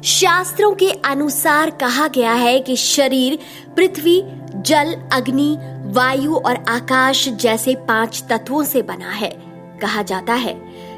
शास्त्रों के अनुसार कहा गया है कि शरीर पृथ्वी, जल, अग्नि, वायु और आकाश जैसे 5 तत्वों से बना है। कहा जाता है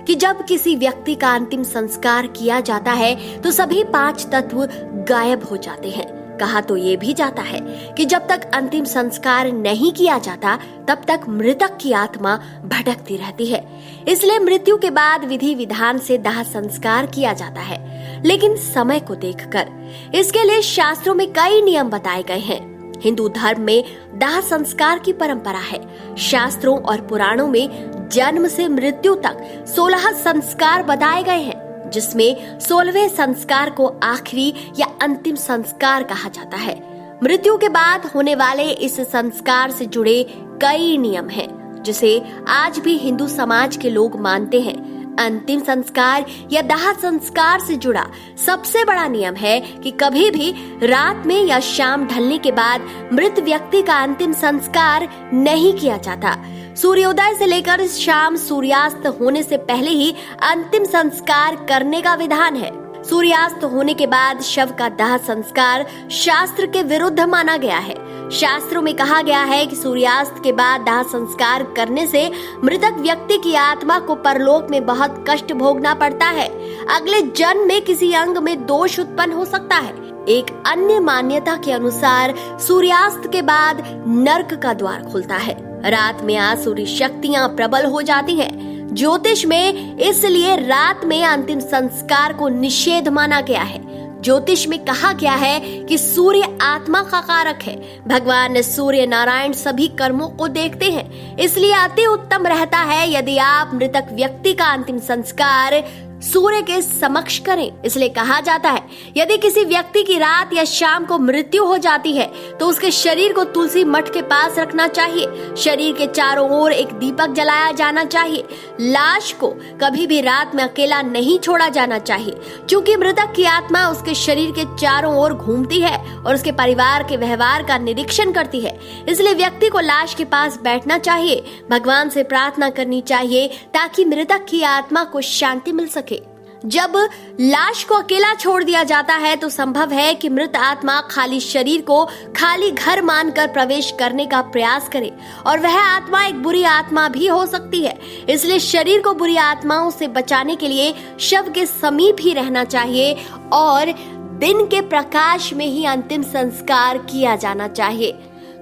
कि जब किसी व्यक्ति का अंतिम संस्कार किया जाता है तो सभी 5 तत्व गायब हो जाते हैं। कहा तो ये भी जाता है कि जब तक अंतिम संस्कार नहीं किया जाता तब तक मृतक की आत्मा भटकती रहती है। इसलिए मृत्यु के बाद विधि विधान से दाह संस्कार किया जाता है, लेकिन समय को देखकर। इसके लिए शास्त्रों में कई नियम बताए गए हैं। हिंदू धर्म में दाह संस्कार की परंपरा है। शास्त्रों और पुराणों में जन्म से मृत्यु तक 16 संस्कार बताए गए हैं, जिसमें 16वें संस्कार को आखिरी या अंतिम संस्कार कहा जाता है। मृत्यु के बाद होने वाले इस संस्कार से जुड़े कई नियम हैं, जिसे आज भी हिंदू समाज के लोग मानते हैं। अंतिम संस्कार या दाह संस्कार से जुड़ा सबसे बड़ा नियम है कि कभी भी रात में या शाम ढलने के बाद मृत व्यक्ति का अंतिम संस्कार नहीं किया जाता। सूर्योदय से लेकर शाम सूर्यास्त होने से पहले ही अंतिम संस्कार करने का विधान है। सूर्यास्त होने के बाद शव का दाह संस्कार शास्त्र के विरुद्ध माना गया है। शास्त्रों में कहा गया है कि सूर्यास्त के बाद दाह संस्कार करने से मृतक व्यक्ति की आत्मा को परलोक में बहुत कष्ट भोगना पड़ता है। अगले जन्म में किसी अंग में दोष उत्पन्न हो सकता है। एक अन्य मान्यता के अनुसार सूर्यास्त के बाद नर्क का द्वार खुलता है। रात में आसुरी शक्तियां प्रबल हो जाती हैं। ज्योतिष में इसलिए रात में अंतिम संस्कार को निषेध माना गया है। ज्योतिष में कहा गया है कि सूर्य आत्मा का कारक है। भगवान सूर्य नारायण सभी कर्मों को देखते हैं, इसलिए अति उत्तम रहता है यदि आप मृतक व्यक्ति का अंतिम संस्कार सूर्य के समक्ष करें। इसलिए कहा जाता है यदि किसी व्यक्ति की रात या शाम को मृत्यु हो जाती है तो उसके शरीर को तुलसी मठ के पास रखना चाहिए। शरीर के चारों ओर एक दीपक जलाया जाना चाहिए। लाश को कभी भी रात में अकेला नहीं छोड़ा जाना चाहिए, क्योंकि मृतक की आत्मा उसके शरीर के चारों ओर घूमती है और उसके परिवार के व्यवहार का निरीक्षण करती है। इसलिए व्यक्ति को लाश के पास बैठना चाहिए, भगवान से प्रार्थना करनी चाहिए ताकि मृतक की आत्मा को शांति मिल सके। जब लाश को अकेला छोड़ दिया जाता है तो संभव है कि मृत आत्मा खाली शरीर को खाली घर मानकर प्रवेश करने का प्रयास करे, और वह आत्मा एक बुरी आत्मा भी हो सकती है। इसलिए शरीर को बुरी आत्माओं से बचाने के लिए शव के समीप ही रहना चाहिए और दिन के प्रकाश में ही अंतिम संस्कार किया जाना चाहिए।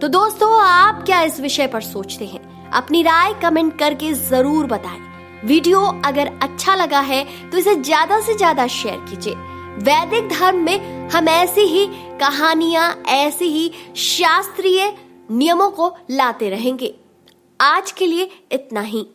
तो दोस्तों, आप क्या इस विषय पर सोचते हैं? अपनी राय कमेंट करके जरूर बताएं। वीडियो अगर अच्छा लगा है तो इसे ज्यादा से ज्यादा शेयर कीजिए। वैदिक धर्म में हम ऐसी ही कहानियां, ऐसी ही शास्त्रीय नियमों को लाते रहेंगे। आज के लिए इतना ही।